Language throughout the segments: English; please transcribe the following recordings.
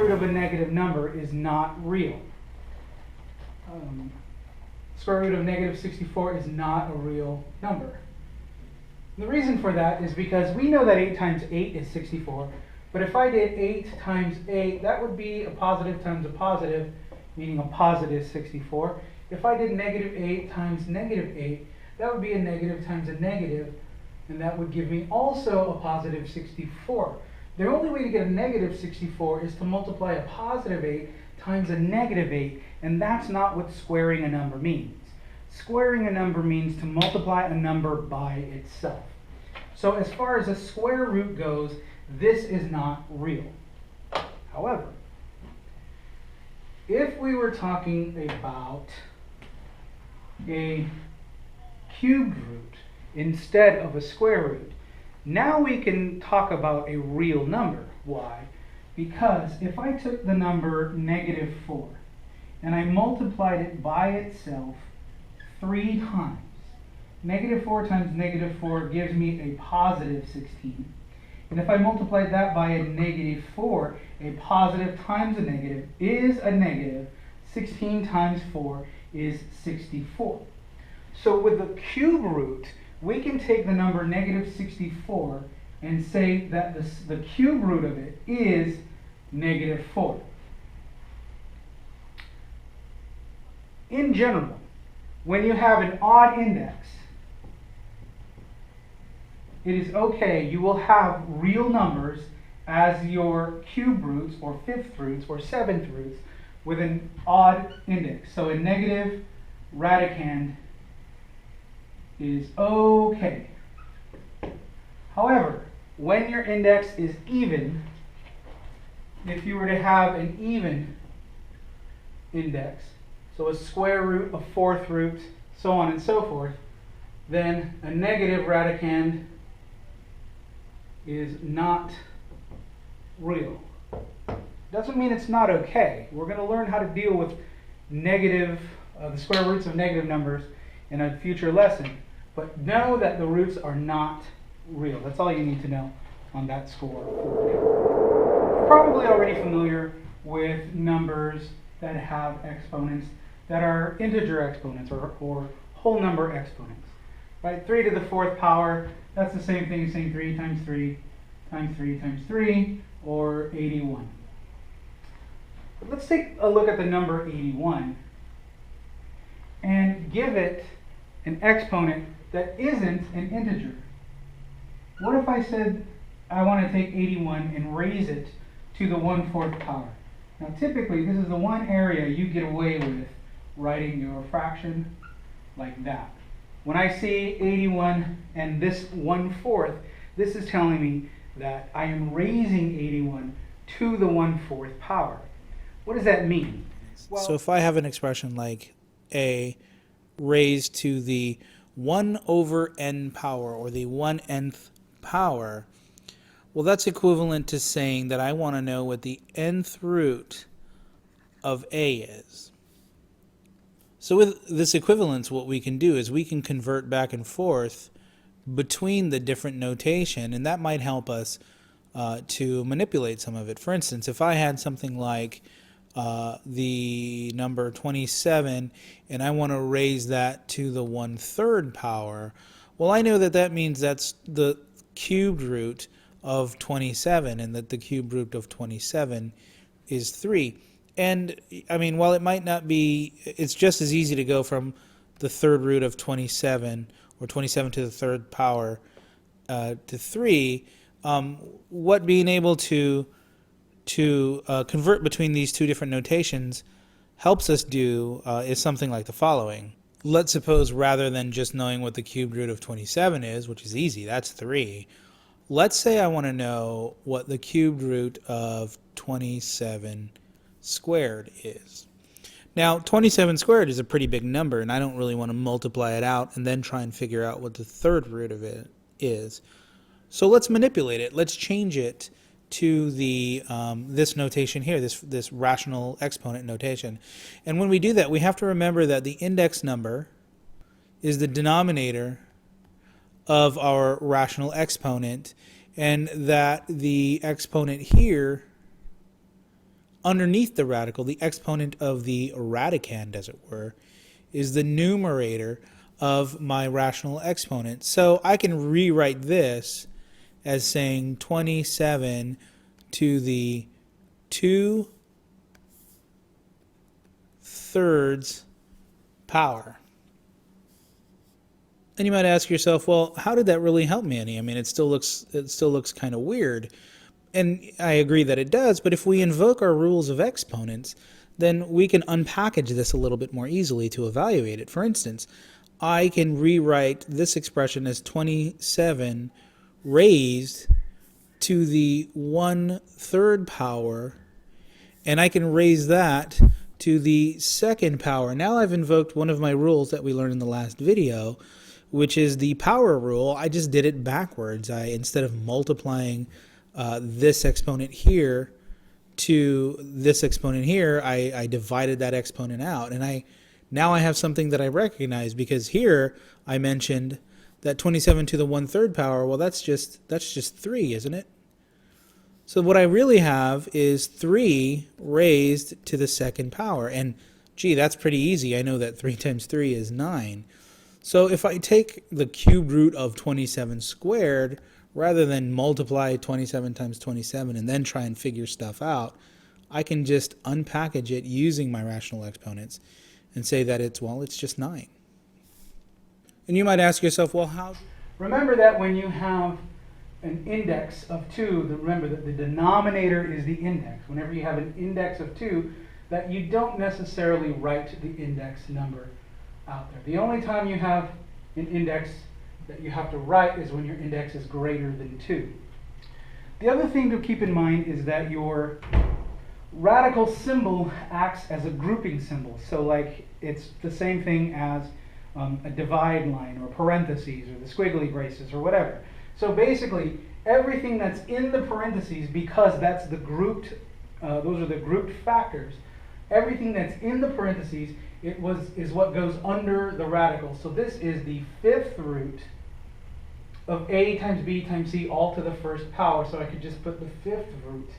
root of a negative number is not real. Square root of negative 64 is not a real number. The reason for that is because we know that 8 times 8 is 64, but if I did 8 times 8, that would be a positive times a positive, meaning a positive 64. If I did negative 8 times negative 8, that would be a negative times a negative, and that would give me also a positive 64. The only way to get a negative 64 is to multiply a positive 8 times a negative 8, and that's not what squaring a number means. Squaring a number means to multiply a number by itself. So as far as a square root goes, this is not real. However, if we were talking about a cubed root instead of a square root, now we can talk about a real number. Why? Because if I took the number negative 4 and I multiplied it by itself 3 times, negative 4 times negative 4 gives me a positive 16. And if I multiplied that by a negative 4, a positive times a negative is a negative. 16 times 4 is 64. So with the cube root, we can take the number negative 64 and say that the cube root of it is negative 4. In general, when you have an odd index, it is okay, you will have real numbers as your cube roots or fifth roots or seventh roots with an odd index. So a negative radicand is okay. However, when your index is even, if you were to have an even index, so a square root, a fourth root, so on and so forth, then a negative radicand is not real. Doesn't mean it's not okay. We're going to learn how to deal with negative, the square roots of negative numbers in a future lesson. But know that the roots are not real. That's all you need to know on that score. You're probably already familiar with numbers that have exponents that are integer exponents or whole number exponents. Right? 3 to the 4th power, that's the same thing as saying 3 times 3 times 3 times 3, or 81. But let's take a look at the number 81 and give it an exponent that isn't an integer. What if I said I want to take 81 and raise it to the 1/4 power? Now typically this is the one area you get away with writing your fraction like that. When I see 81 and this 1/4, this is telling me that I am raising 81 to the 1/4 power. What does that mean? Well, so if I have an expression like a raised to the 1 over n power, or the 1/nth power, well, that's equivalent to saying that I want to know what the nth root of a is. So with this equivalence, what we can do is we can convert back and forth between the different notation, and that might help us to manipulate some of it. For instance, if I had something like the number 27 and I want to raise that to the 1/3 power, well, I know that that means that's the cubed root of 27, and that the cubed root of 27 is 3. And I mean, while it might not be, it's just as easy to go from the third root of 27, or 27 to the 3rd power, to 3. What being able to convert between these two different notations helps us do is something like the following. Let's suppose, rather than just knowing what the cubed root of 27 is, which is easy, that's 3, let's say I want to know what the cubed root of 27 squared is. Now, 27 squared is a pretty big number, and I don't really want to multiply it out and then try and figure out what the third root of it is. So let's manipulate it. Let's change it to the this notation here, this rational exponent notation. And when we do that, we have to remember that the index number is the denominator of our rational exponent, and that the exponent here underneath the radical, the exponent of the radicand, as it were, is the numerator of my rational exponent. So I can rewrite this as saying 27 to the 2/3 power. And you might ask yourself, well, how did that really help me any? I mean, it still looks kind of weird. And I agree that it does, but if we invoke our rules of exponents, then we can unpackage this a little bit more easily to evaluate it. For instance, I can rewrite this expression as 27 raised to the 1/3 power, and I can raise that to the second power. Now I've invoked one of my rules that we learned in the last video, which is the power rule. I just did it backwards. Instead of multiplying this exponent here to this exponent here, I divided that exponent out, and now I have something that I recognize, because here I mentioned that 27 to the 1/3 power. Well, that's just 3, isn't it? So what I really have is 3 raised to the second power, and gee, that's pretty easy. I know that 3 times 3 is 9. So if I take the cube root of 27 squared, rather than multiply 27 times 27 and then try and figure stuff out, I can just unpackage it using my rational exponents and say that it's just 9. And you might ask yourself, well, how? Remember that when you have an index of 2, remember that the denominator is the index. Whenever you have an index of 2, that you don't necessarily write the index number out there. The only time you have an index that you have to write is when your index is greater than 2. The other thing to keep in mind is that your radical symbol acts as a grouping symbol. So like it's the same thing as a divide line or parentheses or the squiggly braces or whatever. So basically everything that's in the parentheses, because that's the grouped, those are the grouped factors, everything that's in the parentheses is what goes under the radical. So this is the 5th root of a times b times c all to the 1st power. So I could just put the 5th root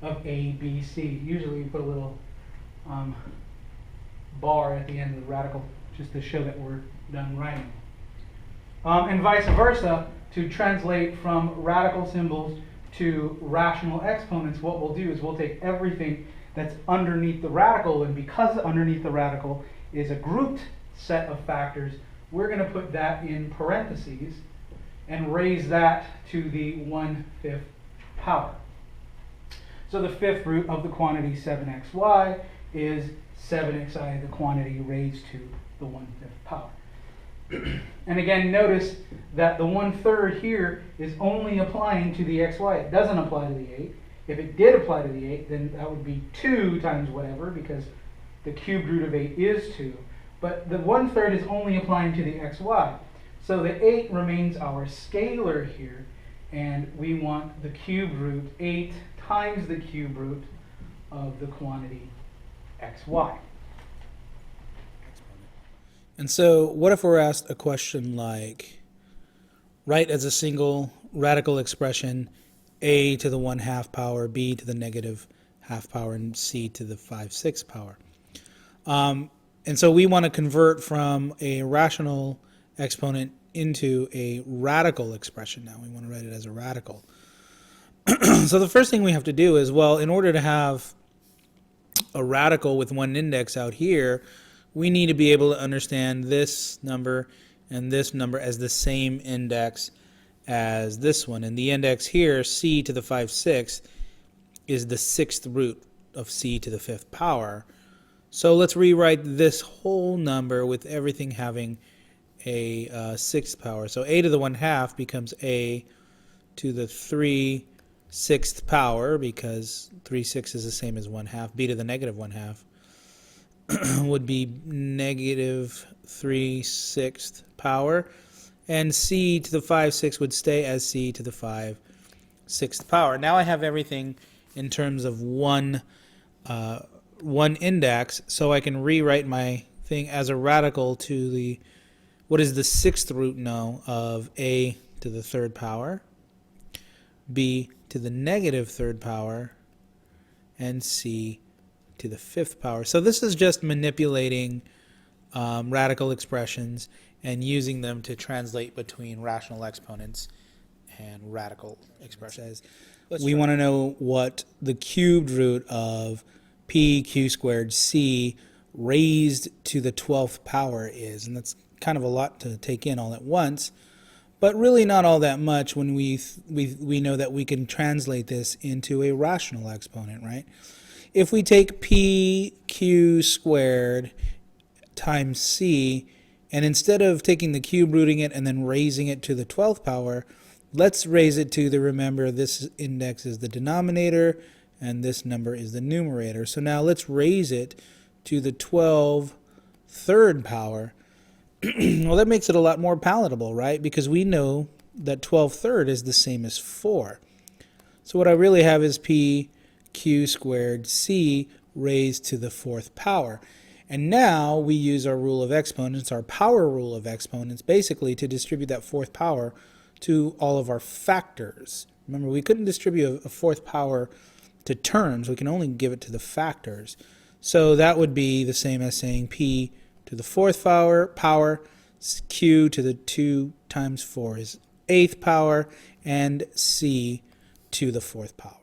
of a, b, c. Usually you put a little bar at the end of the radical just to show that we're done writing. And vice versa, to translate from radical symbols to rational exponents, what we'll do is we'll take everything that's underneath the radical, and because underneath the radical is a grouped set of factors, we're going to put that in parentheses and raise that to the 1/5 power. So the 5th root of the quantity 7xy is 7xi, the quantity raised to the 1/5 power. And again, notice that the 1/3 here is only applying to the xy. It doesn't apply to the 8. If it did apply to the 8, then that would be 2 times whatever, because the cubed root of 8 is 2. But the 1/3 is only applying to the xy. So the 8 remains our scalar here, and we want the cube root 8 times the cube root of the quantity xy. And so what if we're asked a question like, write as a single radical expression a to the 1/2 power, b to the -1/2 power, and c to the 5/6 power. And so we want to convert from a rational exponent into a radical expression now. We want to write it as a radical. So the first thing we have to do is, well, in order to have a radical with one index out here, we need to be able to understand this number and this number as the same index as this one. And the index here, c to the 5/6, is the 6th root of c to the 5th power. So let's rewrite this whole number with everything having a 6th power. So a to the 1/2 becomes a to the 3/6 power, because 3/6 is the same as 1/2. b to the -1/2 would be -3/6 power, and c to the 5/6 would stay as c to the 5/6 power. Now I have everything in terms of one index, so I can rewrite my thing as a radical to the, what is the 6th root now of a to the 3rd power, b to the -3rd power, and c to the 5th power. So this is just manipulating radical expressions and using them to translate between rational exponents and radical expressions. We want to know what the cubed root of p q squared c raised to the 12th power is, and that's kind of a lot to take in all at once, but really not all that much when we know that we can translate this into a rational exponent, right? If we take p q squared times c, and instead of taking the cube rooting it and then raising it to the 12th power, let's raise it to the, remember, this index is the denominator and this number is the numerator. So now let's raise it to the 12 third power. Well, that makes it a lot more palatable, right? Because we know that 12 third is the same as 4. So what I really have is p q squared c raised to the 4th power. And now we use our rule of exponents, our power rule of exponents, basically to distribute that 4th power to all of our factors. Remember, we couldn't distribute a 4th power to terms. We can only give it to the factors. So that would be the same as saying p to the 4th power, q to the 2 times 4 is 8th power, and c to the 4th power.